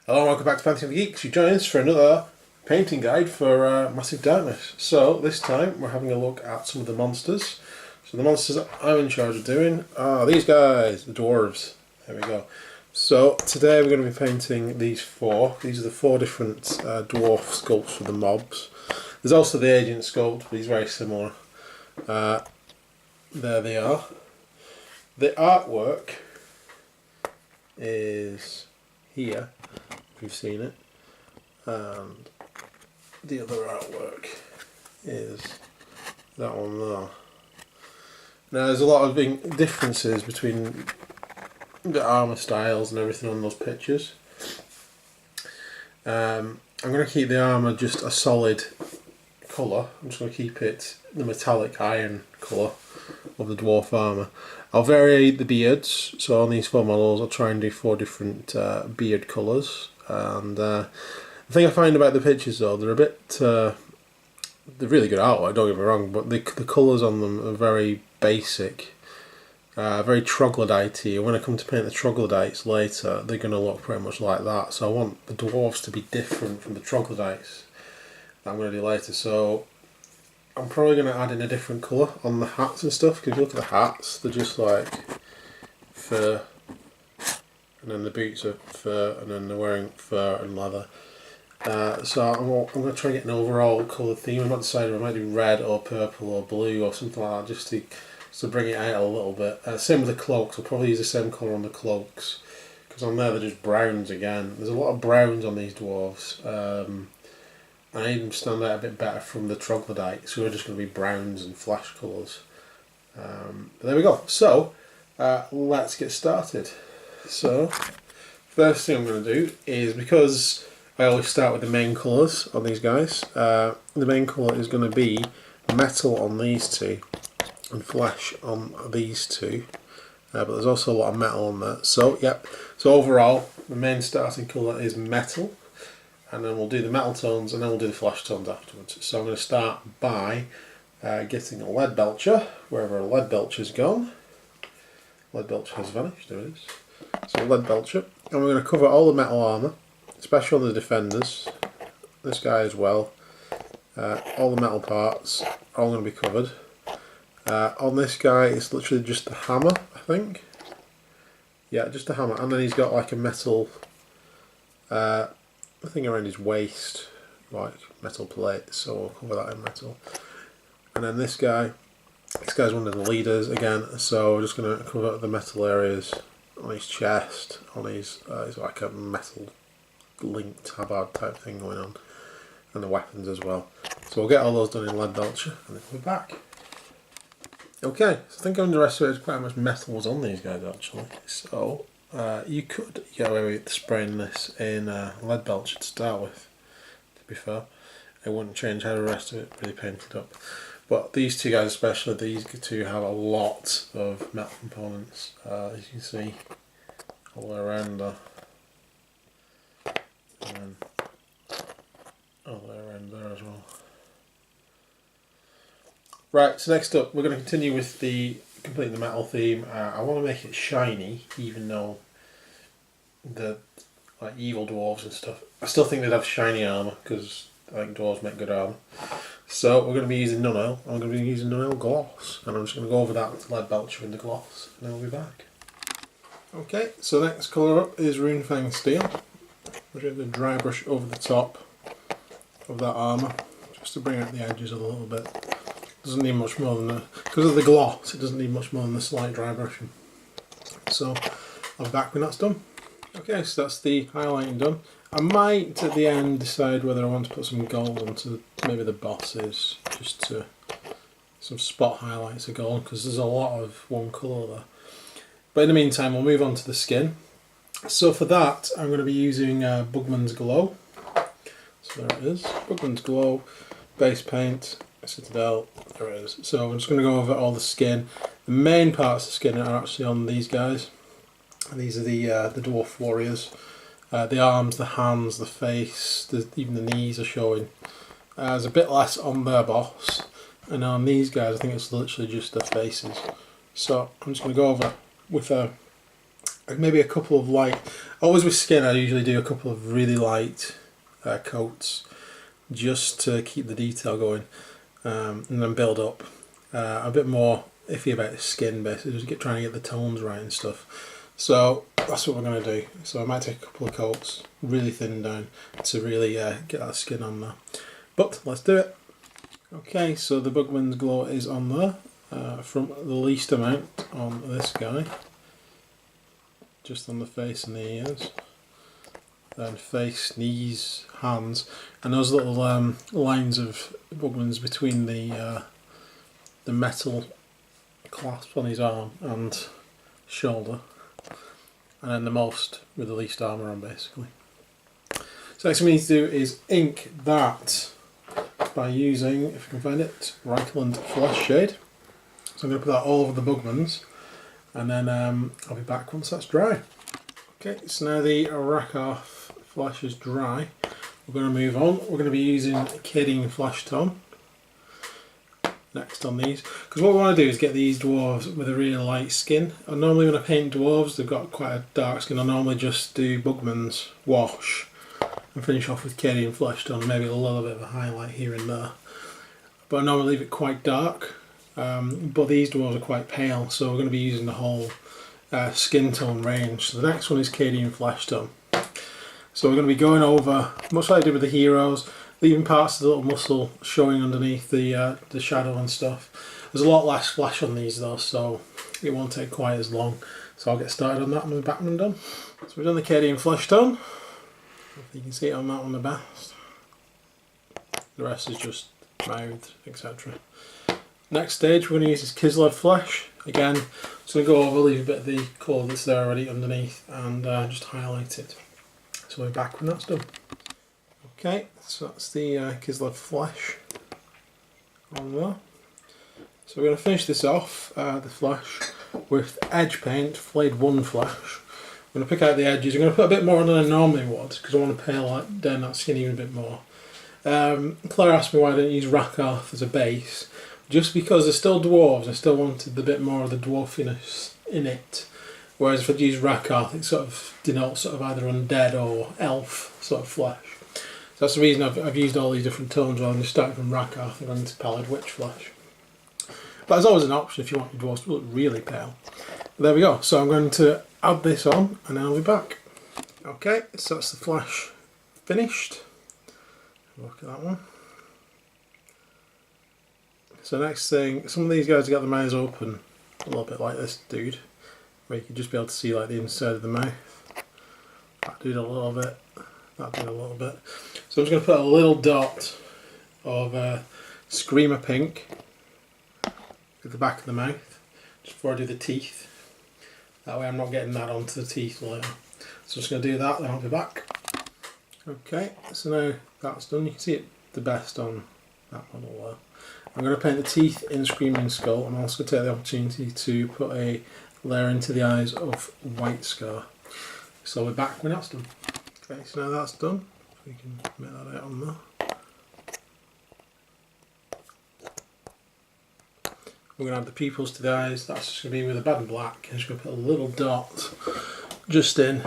Hello and welcome back to Fantasy of the Geeks. You join us for another painting guide for Massive Darkness. So this time we're having a look at some of the monsters. So the monsters that I'm in charge of doing are these guys, the Dwarves. There we go. So today we're going to be painting these four. These are the four different dwarf sculpts for the mobs. There's also the agent sculpt, but he's very similar. There they are. The artwork is here, if you've seen it, and the other artwork is that one there. Now there's a lot of differences between the armour styles and everything on those pictures. I'm going to keep the armour just a solid colour. I'm just going to keep it the metallic iron colour of the dwarf armour. I'll vary the beards, so on these four models I'll try and do four different beard colours. And the thing I find about the pictures though, they're a bit, they're really good artwork, don't get me wrong, but the colours on them are very basic, very troglodyte-y, and when I come to paint the troglodytes later, they're going to look pretty much like that. So I want the dwarves to be different from the troglodytes that I'm going to do later. So I'm probably going to add in a different colour on the hats and stuff, because if you look at the hats, they're just like fur, and then the boots are fur, and then they're wearing fur and leather. So I'm going to try and get an overall colour theme. I'm not decided I might do red or purple or blue or something like that, just to bring it out a little bit. Same with the cloaks, I'll probably use the same colour on the cloaks, because on there they're just browns again. There's a lot of browns on these dwarves. I need them to stand out a bit better from the troglodytes, who are just going to be browns and flash colours. But there we go. So let's get started. So first thing I'm going to do is, because I always start with the main colours on these guys, the main colour is going to be metal on these two and flesh on these two, but there's also a lot of metal on there. So yep, so overall the main starting colour is metal, and then we'll do the metal tones and then we'll do the flesh tones afterwards. So I'm going to start by getting a lead belcher, wherever a lead belcher's gone. Lead belcher has vanished, there it is. So lead belcher, and we're going to cover all the metal armour, especially on the defenders, this guy as well. All the metal parts are all going to be covered. On this guy it's literally just the hammer, I think. Yeah, just a hammer, and then he's got like a metal thing around his waist, like metal plate, so we'll cover that in metal. And then this guy's one of the leaders again, so we're just going to cover the metal areas on his chest, on his, it's like a metal link tabard type thing going on, and the weapons as well. So we'll get all those done in lead belcher and then we're back. Okay, so I think I underestimated quite how much metal was on these guys actually. So you could get away with spraying this in lead belcher to start with, to be fair. It wouldn't change how the rest of it really painted up. But these two guys especially, these two have a lot of metal components, as you can see all the way around there. And then all the way around there as well. Right, so next up we're going to continue with completing the metal theme. I want to make it shiny, even though the like evil dwarves and stuff, I still think they'd have shiny armour, because I think dwarves make good armour. So we're going to be using non-oil. I'm going to be using non-oil gloss, and I'm just going to go over that with lead belcher in the gloss, and then we'll be back. Okay, so next colour up is Runefang Steel. We're going to dry brush over the top of that armour, just to bring out the edges a little bit. Doesn't need much more than because of the gloss, it doesn't need much more than a slight dry brushing. So I'll be back when that's done. Okay, so that's the highlighting done. I might at the end decide whether I want to put some gold onto maybe the bosses, just to some spot highlights of gold, because there's a lot of one colour there. But in the meantime we'll move on to the skin. So for that I'm going to be using Bugman's Glow. So there it is, Bugman's Glow, base paint, Citadel, there it is. So I'm just going to go over all the skin. The main parts of the skin are actually on these guys. These are the dwarf warriors. The arms, the hands, the face, even the knees are showing. There's a bit less on their boss, and on these guys I think it's literally just their faces. So I'm just going to go over with a maybe a couple of light, always with skin I usually do a couple of really light coats just to keep the detail going, and then build up. A bit more iffy about the skin basically, just trying to get the tones right and stuff. So that's what we're going to do. So I might take a couple of coats, really thin down, to really get that skin on there. But let's do it. Okay, so the Bugman's glow is on there, from the least amount on this guy, just on the face and the ears, then face, knees, hands, and those little lines of Bugman's between the metal clasp on his arm and shoulder, and then the most with the least armour on basically. So next we need to do is ink that by using, if I can find it, Reichland Flesh Shade. So I'm going to put that all over the Bugman's, and then I'll be back once that's dry. Okay, so now the Rakarth flesh is dry, we're going to move on. We're going to be using Cadine Flesh Tone next on these, because what we want to do is get these dwarves with a really light skin. And normally when I paint dwarves, they've got quite a dark skin. I normally just do Bugman's wash and finish off with Cadine Flesh Tone, maybe a little bit of a highlight here and there. But I normally leave it quite dark, but these dwarves are quite pale, so we're going to be using the whole skin tone range. So the next one is Cadine Flesh Tone. So we're going to be going over, much like I did with the heroes, leaving parts of the little muscle showing underneath the shadow and stuff. There's a lot less flesh on these though, so it won't take quite as long. So I'll get started on that and we'll be back when I'm done. So we've done the Cadine Flesh Tone. If you can see it on that one the best. The rest is just mouth, etc. Next stage we're going to use this Kislev Flesh. Again, just going to go over, leave a bit of the colour that's there already underneath and just highlight it. So we'll be back when that's done. Okay, so that's the Kislev Flesh on there. So we're going to finish this off, the flesh, with edge paint, Flayed 1 flesh. I'm going to pick out the edges. I'm going to put a bit more on than I normally would because I want to pale down that skin even a bit more. Claire asked me why I didn't use Rakarth as a base. Just because they're still dwarves, I still wanted the bit more of the dwarfiness in it. Whereas if I'd use Rakarth, it sort of denotes sort of either undead or elf sort of flesh. So that's the reason I've used all these different tones rather than just starting from Rakarth and going into Pallid Witch flesh. But there's always an option if you want your dwarves to look really pale. But there we go. So I'm going to add this on and then I'll be back. Okay, so that's the flesh finished. Look at that one. So next thing, some of these guys got their mouths open a little bit like this dude, where you can just be able to see like the inside of the mouth. That did a little bit, that did a little bit. So I'm just going to put a little dot of Screamer Pink at the back of the mouth, just before I do the teeth. That way I'm not getting that onto the teeth later. So I'm just going to do that, then I'll be back. Okay, so now that's done. You can see it the best on that model there. I'm going to paint the teeth in Screaming Skull. I'm also going to take the opportunity to put a layer into the eyes of White Scar. So we're back when that's done. Okay, so now that's done. We can make that out on there. We're going to add the pupils to the eyes. That's just going to be with a bad and black. I'm just going to put a little dot just in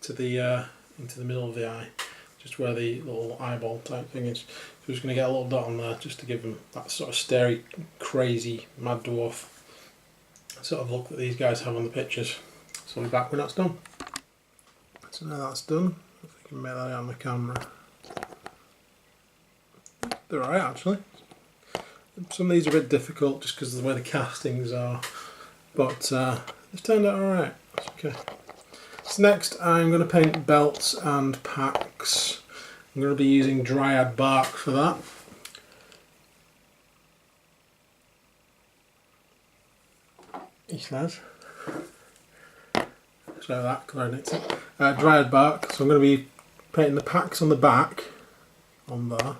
to the into the middle of the eye, just where the little eyeball type thing is. So we're just going to get a little dot on there just to give them that sort of starey, crazy, mad dwarf sort of look that these guys have on the pictures. So we'll be back when that's done. So now that's done, if we can make that out on the camera. They're alright actually. Some of these are a bit difficult just because of the way the castings are, but it's turned out alright. That's okay. So next I'm going to paint belts and packs. I'm going to be using Dryad Bark for that. Each lads. So that clarinet. Dryad Bark. So I'm going to be painting the packs on the back, on there,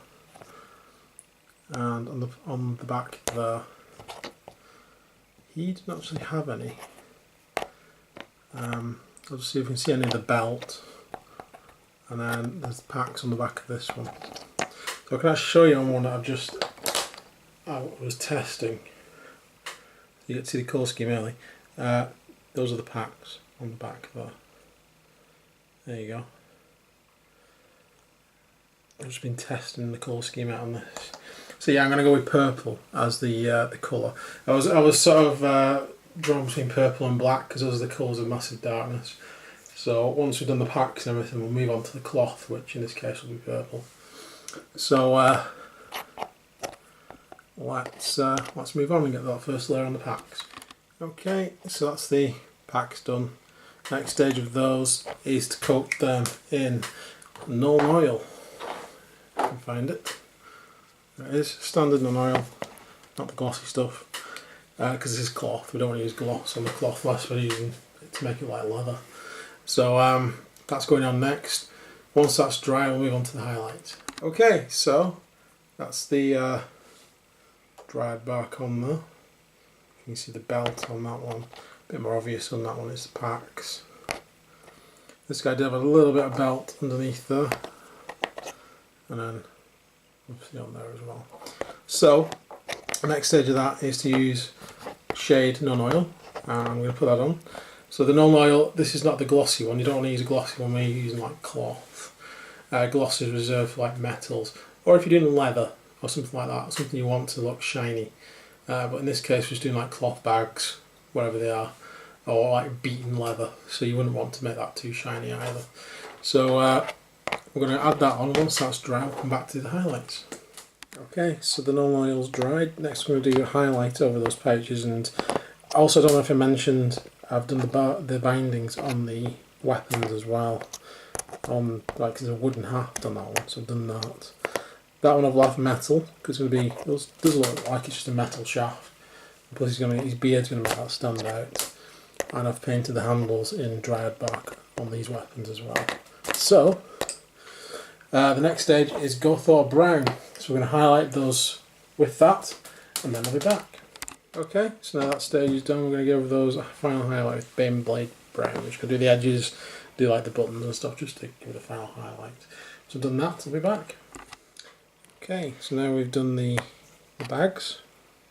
and on the back there. He didn't actually have any. I'll just see if we can see any of the belt, and then there's the packs on the back of this one. So I can actually show you on one that I was testing. You get to see the colour scheme early. Those are the packs on the back there. There you go. I've just been testing the colour scheme out on this. So yeah, I'm going to go with purple as the colour. I was sort of drawn between purple and black because those are the colours of massive darkness. So once we've done the packs and everything, we'll move on to the cloth, which in this case will be purple. So let's move on and get that first layer on the packs. Okay, so that's the packs done. Next stage of those is to coat them in Nuln Oil. If you can find it. There it is, standard Nuln Oil, not the glossy stuff. Because this is cloth, we don't want to use gloss on the cloth unless we're using it to make it like leather. So that's going on next. Once that's dry, we'll move on to the highlights. Okay, so that's the dried bark on there. You can see the belt on that one. A bit more obvious on that one is the packs. This guy did have a little bit of belt underneath there, and then obviously on there as well. So the next stage of that is to use shade Nuln Oil, and I'm going to put that on. So the Nuln Oil, this is not the glossy one. You don't want to use a glossy one when you're using like cloth. Gloss is reserved for like metals, or if you're doing leather or something like that, something you want to look shiny. But in this case, we're just doing like cloth bags, whatever they are, or like beaten leather. So you wouldn't want to make that too shiny either. So we're going to add that on. Once that's dry, we'll come back to the highlights. Okay, so the Nuln Oil's dried. Next, we're going to do a highlight over those pouches, and also, I don't know if I mentioned, I've done the bindings on the weapons as well. Like there's a wooden haft on that one, so I've done that. That one I've left metal because it does look like it's just a metal shaft. Plus, his beard's going to make that stand out. And I've painted the handles in dried bark on these weapons as well. So the next stage is Gothor Brown. So we're going to highlight those with that, and then I'll be back. Okay, so now that stage is done, we're going to give those a final highlight with Bane Blade Brown. We're just going to do the edges, do like the buttons and stuff, just to give it a final highlight. So I've done that, I'll be back. Okay, so now we've done the bags.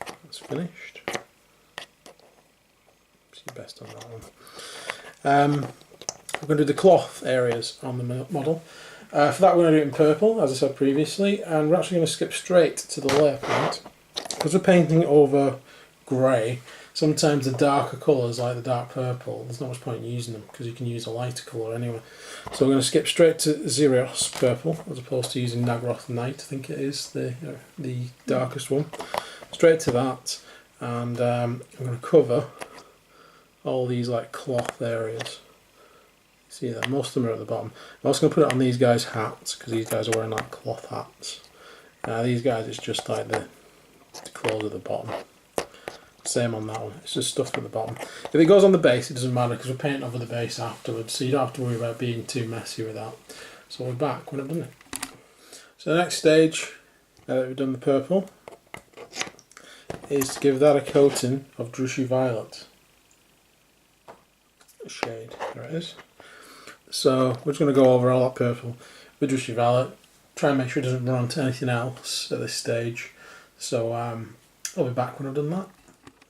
That's finished. See best on that one. We're going to do the cloth areas on the model. For that we're going to do it in purple, as I said previously, and we're actually going to skip straight to the layer paint. Because we're painting over grey, sometimes the darker colours like the dark purple, there's not much point in using them because you can use a lighter colour anyway. So we're going to skip straight to Xerios purple as opposed to using Nagroth Night, I think it is the darkest one. Straight to that, and I'm going to cover all these like cloth areas. See that most of them are at the bottom. I'm also going to put it on these guys' hats because these guys are wearing like cloth hats. These guys, it's just like the clothes at the bottom. Same on that one, it's just stuff at the bottom. If it goes on the base, it doesn't matter because we're painting over the base afterwards, so you don't have to worry about being too messy with that. So we're back when I've done it. So the next stage, now that we've done the purple, is to give that a coating of Drushy Violet. A shade, there it is. So we're just going to go over all that purple with Drushy Violet, try and make sure it doesn't run onto anything else at this stage. So I'll be back when I've done that.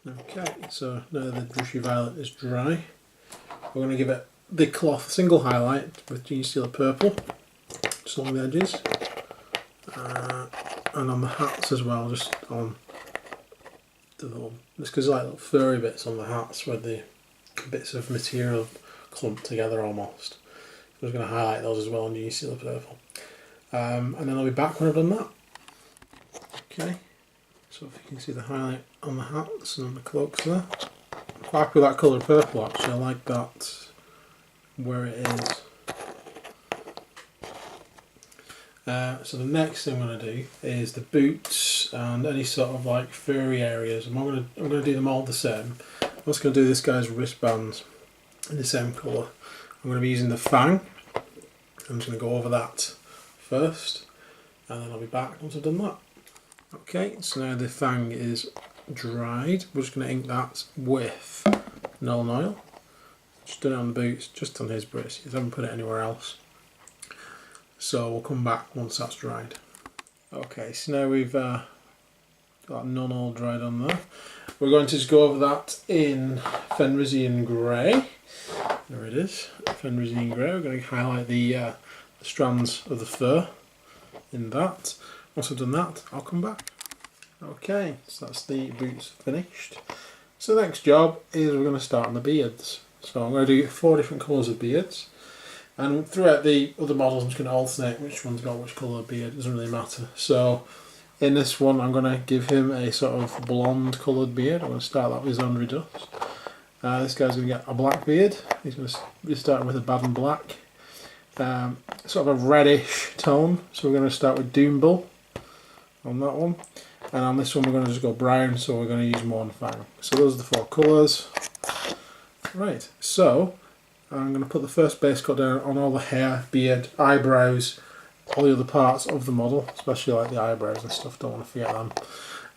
Okay, so now the Drushy Violet is dry, we're going to give it the cloth single highlight with Gene Stealer purple, just along the edges, and on the hats as well, just on the little, just because like little furry bits on the hats where the bits of material clumped together almost. So I'm just going to highlight those as well on Gene Stealer purple, and then I'll be back when I've done that. Okay. So if you can see the highlight on the hats and on the cloaks there. I'm quite happy with that colour purple actually, I like that where it is. So the next thing I'm going to do is the boots and any sort of like furry areas. I'm going to do them all the same. I'm also going to do this guy's wristbands in the same colour. I'm going to be using the Fang. I'm just going to go over that first, and then I'll be back once I've done that. Okay, so now the Fang is dried. We're just going to ink that with Nuln Oil. Just done it on the boots, just on his braces. I haven't put it anywhere else. So we'll come back once that's dried. Okay, so now we've Got that none all dried on there. We're going to just go over that in Fenrisian Grey. There it is, Fenrisian Grey. We're going to highlight the strands of the fur in that. Once I've done that, I'll come back. Okay, so that's the boots finished. So the next job is we're going to start on the beards. So I'm going to do 4 different colours of beards. And throughout the other models I'm just going to alternate which one's got which colour of beard, it doesn't really matter. So in this one I'm going to give him a sort of blonde coloured beard. I'm going to start that with his Andre Dust. This guy's going to get a black beard. He's going to be starting with a Baden Black. Sort of a reddish tone, so we're going to start with Doombull on that one. And on this one we're going to just go brown, so we're going to use Mournfang. So those are the 4 colours. Right, so I'm going to put the first base coat down on all the hair, beard, eyebrows, all the other parts of the model, especially like the eyebrows and stuff, don't want to forget them.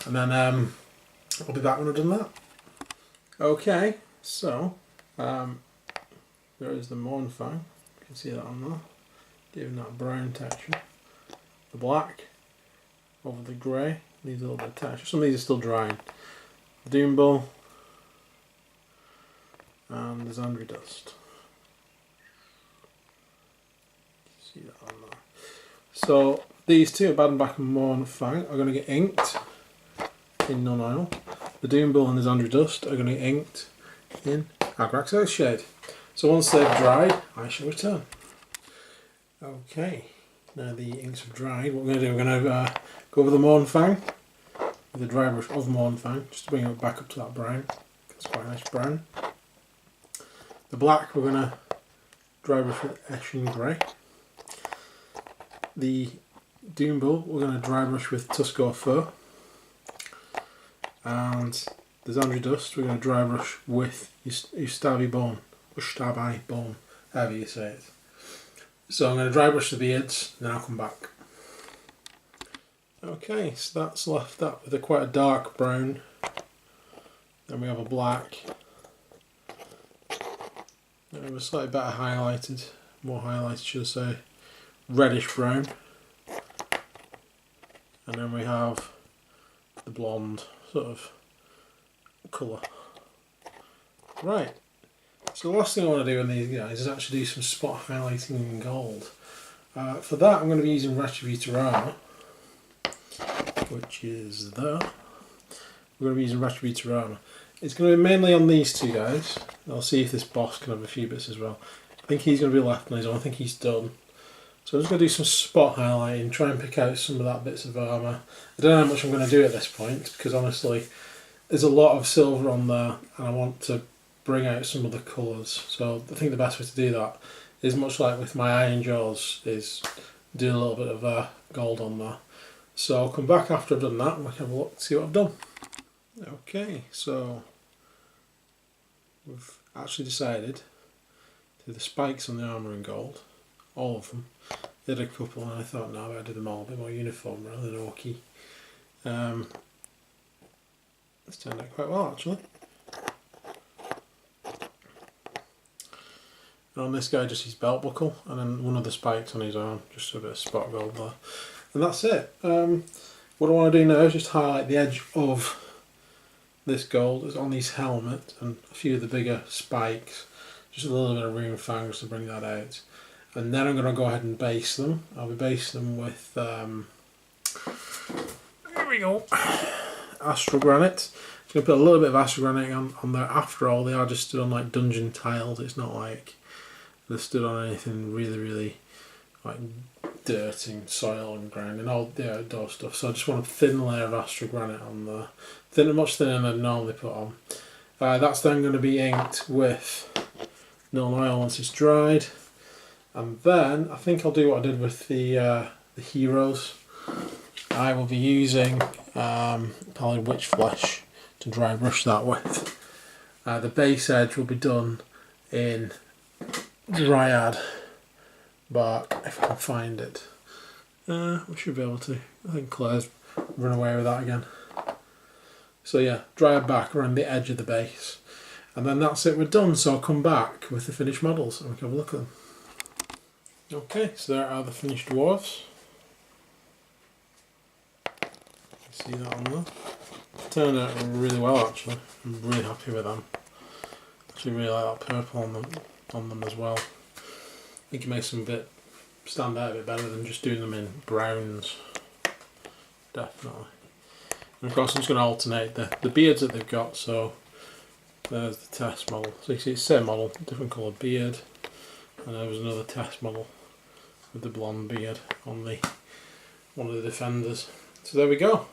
And then I'll be back when I've done that. Okay, so there is the Mournfang, you can see that on there, giving that brown texture. The black over the grey, needs a little bit of texture, some of these are still drying. Doombull, and there's Andre Dust. See that on there. So these two, Baden Black and Mournfang, are going to get inked in non-oil. The Doombull and the Andre Dust are going to get inked in Agrax Earthshade. So once they've dried, I shall return. Okay, now the inks have dried. What we're going to do, we're going to go over the Mournfang with the dry brush of Mournfang, just to bring it back up to that brown. It's quite a nice brown. The black we're going to dry brush with Eshin Grey. The Doombull we're going to dry brush with Tusco Fur. And the Andre Dust we're going to dry brush with Ustabi Bone, however you say it. So I'm going to dry brush the beards, then I'll come back. Okay, so that's left that with quite a dark brown. Then we have a black. Then we have a slightly better highlighted, more highlighted should I say, reddish brown. And then we have the blonde sort of colour. Right, so the last thing I want to do in these guys is actually do some spot highlighting in gold. For that I'm going to be using Retributor Armour, which is there. We're going to be using Retributor Armour. It's going to be mainly on these two guys. I'll see if this boss can have a few bits as well. I think he's going to be left on his own, I think he's done. So I'm just going to do some spot highlighting, try and pick out some of that bits of armour. I don't know how much I'm going to do at this point, because honestly there's a lot of silver on there and I want to bring out some of the colours. So I think the best way to do that is much like with my Iron Jaws, is do a little bit of gold on there. So I'll come back after I've done that and we can have a look, see what I've done. Okay, so we've actually decided to do the spikes on the armour in gold, all of them. Did a couple and I thought no, I better do them all a bit more uniform rather than orky. It's turned out quite well actually. And on this guy just his belt buckle and then one of the spikes on his arm, just a bit of spot gold there. And that's it. What I want to do now is just highlight the edge of this gold is on his helmet and a few of the bigger spikes, just a little bit of rune fangs to bring that out. And then I'm going to go ahead and base them. I'll be basing them with, here we go, Astral Granite. I'm going to put a little bit of Astral Granite on there. After all, they are just stood on like dungeon tiles. It's not like they're stood on anything really like dirt and soil and ground and all the outdoor stuff. So I just want a thin layer of Astral Granite on there. Much thinner than I'd normally put on. That's then going to be inked with non-oil once it's dried. And then I think I'll do what I did with the heroes. I will be using probably Witch Flesh to dry brush that with. The base edge will be done in Dryad bark if I can find it. We should be able to. I think Claire's run away with that again. So yeah, Dryad bark around the edge of the base. And then that's it, we're done. So I'll come back with the finished models and we can have a look at them. Okay, so there are the finished dwarves. See that on there. turned out really well actually. I'm really happy with them. Actually really like that purple on them as well. I think it makes them stand out a bit better than just doing them in browns. Definitely. And of course I'm just going to alternate the beards that they've got, so there's the test model. So you can see it's the same model, different coloured beard. And there was another test model with the blonde beard on one of the defenders. So there we go.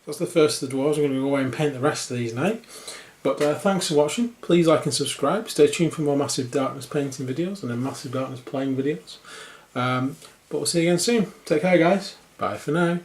That's the first of the dwarves. I'm going to go away and paint the rest of these now. But thanks for watching. Please like and subscribe. Stay tuned for more Massive Darkness painting videos and then Massive Darkness playing videos. But we'll see you again soon. Take care guys. Bye for now.